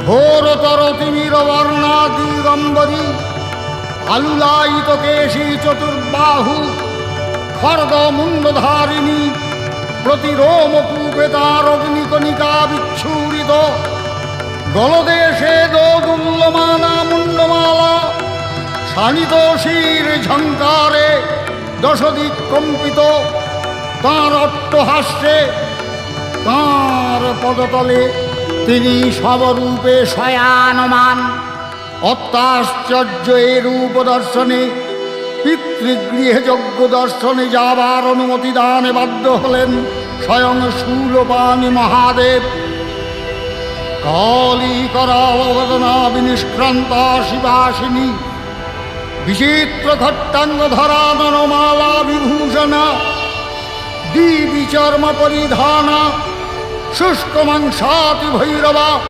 ঘোরতর তিমির বর্ণা দিগম্বরী, আলুলায়িত কেশী চতুর্বাহু, খর্গ মুন্ডধারিণী, প্রতিরোমকূপে তার অগ্নিকণিকা বিচ্ছুরিত, গলদেশে দোদুল্যমানা মুন্ডমালা, শানিত শির ঝঙ্কারে দশদিক কম্পিত, তাঁর অট্টহাস্যে তাঁর পদতলে তিনি সবরূপে শয়ানমান। অত্যাশ্চর্য এ রূপ দর্শনে পিতৃগৃহে যজ্ঞ দর্শনে যাবার অনুমতি দানে বাধ্য হলেন স্বয়ং শূলপাণি মহাদেব। কালী করাবদনা বিনিষ্ক্রান্তা শিবাসিনী, বিচিত্র ঘট্টাঙ্গ ধরা নরমালা বিভূষণা, দিবি চর্ম পরিধানা, শুষ্ক মাংসাতি ভৈরবা।